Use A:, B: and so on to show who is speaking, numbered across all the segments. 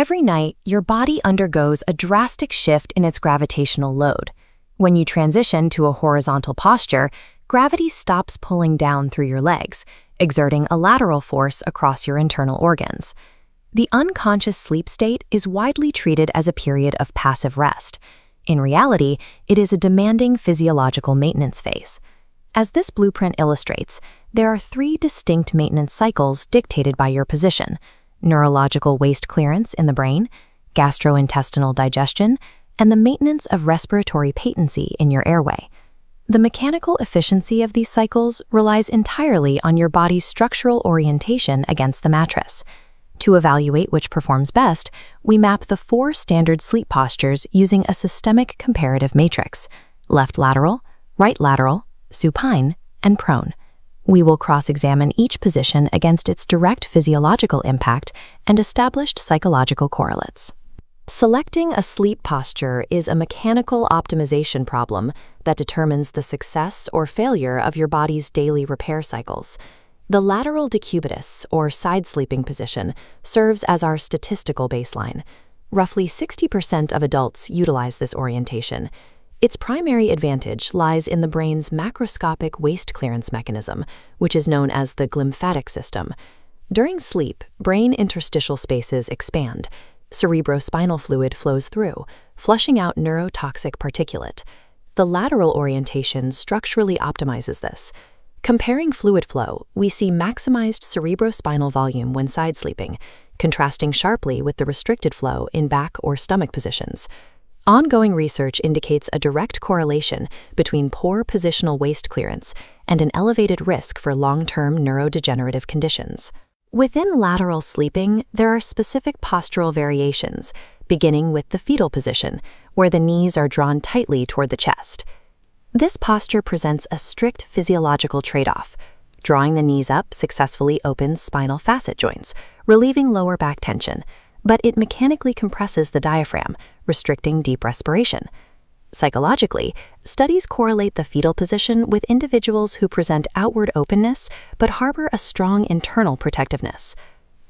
A: Every night, your body undergoes a drastic shift in its gravitational load. When you transition to a horizontal posture, gravity stops pulling down through your legs, exerting a lateral force across your internal organs. The unconscious sleep state is widely treated as a period of passive rest. In reality, it is a demanding physiological maintenance phase. As this blueprint illustrates, there are 3 distinct maintenance cycles dictated by your position: neurological waste clearance in the brain, gastrointestinal digestion, and the maintenance of respiratory patency in your airway. The mechanical efficiency of these cycles relies entirely on your body's structural orientation against the mattress. To evaluate which performs best, we map the 4 standard sleep postures using a systemic comparative matrix: left lateral, right lateral, supine, and prone. We will cross-examine each position against its direct physiological impact and established psychological correlates. Selecting a sleep posture is a mechanical optimization problem that determines the success or failure of your body's daily repair cycles. The lateral decubitus, or side sleeping position, serves as our statistical baseline. Roughly 60% of adults utilize this orientation. Its primary advantage lies in the brain's macroscopic waste clearance mechanism, which is known as the glymphatic system. During sleep, brain interstitial spaces expand. Cerebrospinal fluid flows through, flushing out neurotoxic particulate. The lateral orientation structurally optimizes this. Comparing fluid flow, we see maximized cerebrospinal volume when side sleeping, contrasting sharply with the restricted flow in back or stomach positions. Ongoing research indicates a direct correlation between poor positional waste clearance and an elevated risk for long-term neurodegenerative conditions. Within lateral sleeping, there are specific postural variations, beginning with the fetal position, where the knees are drawn tightly toward the chest. This posture presents a strict physiological trade-off. Drawing the knees up successfully opens spinal facet joints, relieving lower back tension, but it mechanically compresses the diaphragm, restricting deep respiration. Psychologically, studies correlate the fetal position with individuals who present outward openness but harbor a strong internal protectiveness.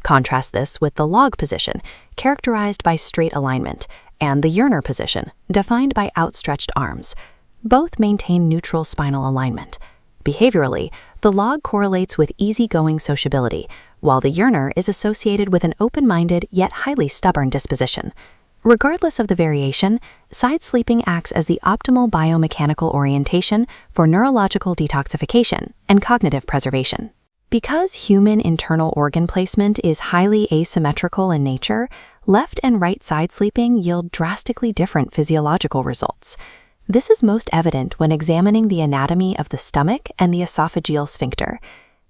A: Contrast this with the log position, characterized by straight alignment, and the Yerner position, defined by outstretched arms. Both maintain neutral spinal alignment. Behaviorally, the log correlates with easygoing sociability, while the Yerner is associated with an open-minded yet highly stubborn disposition. Regardless of the variation, side sleeping acts as the optimal biomechanical orientation for neurological detoxification and cognitive preservation. Because human internal organ placement is highly asymmetrical in nature, left and right side sleeping yield drastically different physiological results. This is most evident when examining the anatomy of the stomach and the esophageal sphincter.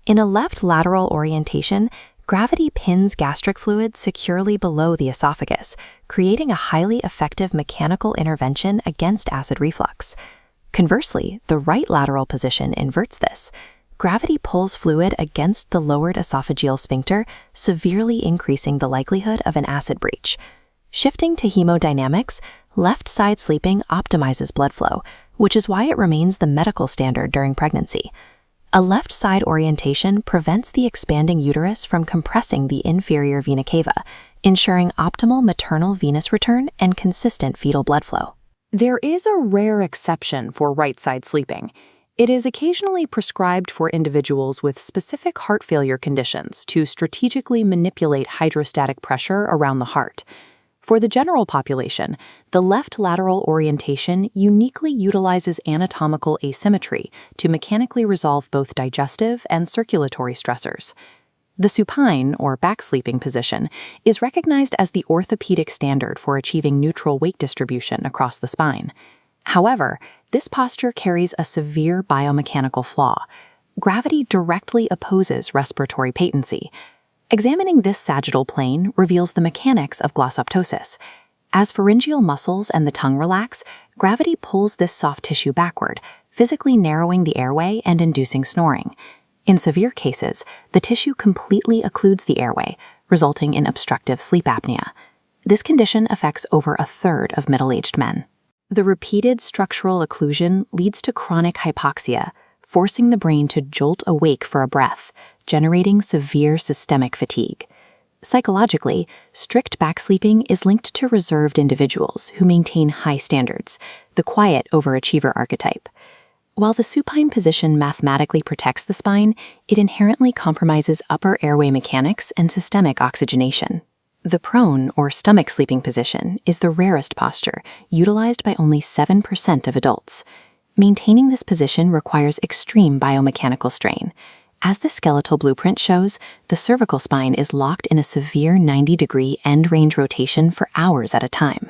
A: In a left lateral orientation, gravity pins gastric fluid securely below the esophagus, creating a highly effective mechanical intervention against acid reflux. Conversely, the right lateral position inverts this. Gravity pulls fluid against the lowered esophageal sphincter, severely increasing the likelihood of an acid breach. Shifting to hemodynamics, left side sleeping optimizes blood flow, which is why it remains the medical standard during pregnancy. A left side orientation prevents the expanding uterus from compressing the inferior vena cava, ensuring optimal maternal venous return and consistent fetal blood flow.
B: There is a rare exception for right side sleeping. It is occasionally prescribed for individuals with specific heart failure conditions to strategically manipulate hydrostatic pressure around the heart. For the general population, the left lateral orientation uniquely utilizes anatomical asymmetry to mechanically resolve both digestive and circulatory stressors. The supine, or back sleeping position, is recognized as the orthopedic standard for achieving neutral weight distribution across the spine. However, this posture carries a severe biomechanical flaw. Gravity directly opposes respiratory patency. Examining this sagittal plane reveals the mechanics of glossoptosis. As pharyngeal muscles and the tongue relax, gravity pulls this soft tissue backward, physically narrowing the airway and inducing snoring. In severe cases, the tissue completely occludes the airway, resulting in obstructive sleep apnea. This condition affects over a third of middle-aged men. The repeated structural occlusion leads to chronic hypoxia, forcing the brain to jolt awake for a breath, generating severe systemic fatigue. Psychologically, strict back sleeping is linked to reserved individuals who maintain high standards, the quiet overachiever archetype. While the supine position mathematically protects the spine, it inherently compromises upper airway mechanics and systemic oxygenation. The prone or stomach sleeping position is the rarest posture, utilized by only 7% of adults. Maintaining this position requires extreme biomechanical strain. As the skeletal blueprint shows, the cervical spine is locked in a severe 90-degree end-range rotation for hours at a time.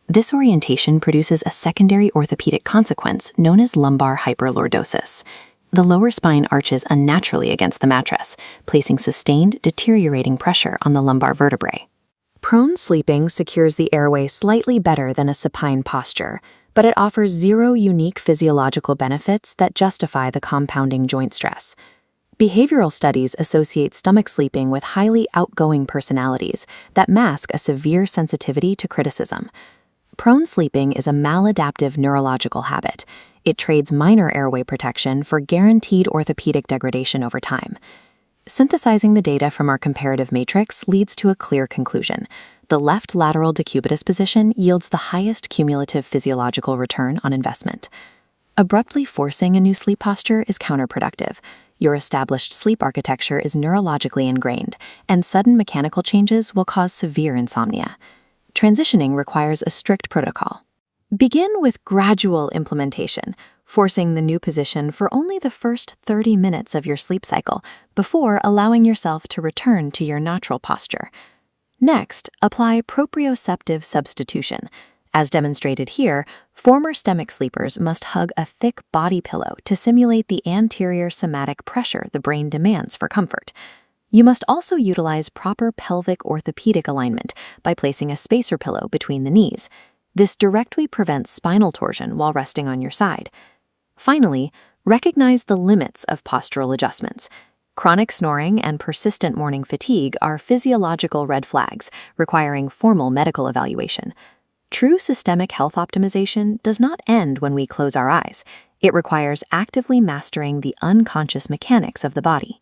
B: This orientation produces a secondary orthopedic consequence known as lumbar hyperlordosis. The lower spine arches unnaturally against the mattress, placing sustained, deteriorating pressure on the lumbar vertebrae. Prone sleeping secures the airway slightly better than a supine posture, but it offers zero unique physiological benefits that justify the compounding joint stress. Behavioral studies associate stomach sleeping with highly outgoing personalities that mask a severe sensitivity to criticism. Prone sleeping is a maladaptive neurological habit. It trades minor airway protection for guaranteed orthopedic degradation over time. Synthesizing the data from our comparative matrix leads to a clear conclusion. The left lateral decubitus position yields the highest cumulative physiological return on investment. Abruptly forcing a new sleep posture is counterproductive. Your established sleep architecture is neurologically ingrained, and sudden mechanical changes will cause severe insomnia. Transitioning requires a strict protocol. Begin with gradual implementation, forcing the new position for only the first 30 minutes of your sleep cycle before allowing yourself to return to your natural posture. Next, apply proprioceptive substitution. As demonstrated here, former stomach sleepers must hug a thick body pillow to simulate the anterior somatic pressure the brain demands for comfort. You must also utilize proper pelvic orthopedic alignment by placing a spacer pillow between the knees. This directly prevents spinal torsion while resting on your side. Finally, recognize the limits of postural adjustments. Chronic snoring and persistent morning fatigue are physiological red flags requiring formal medical evaluation. True systemic health optimization does not end when we close our eyes. It requires actively mastering the unconscious mechanics of the body.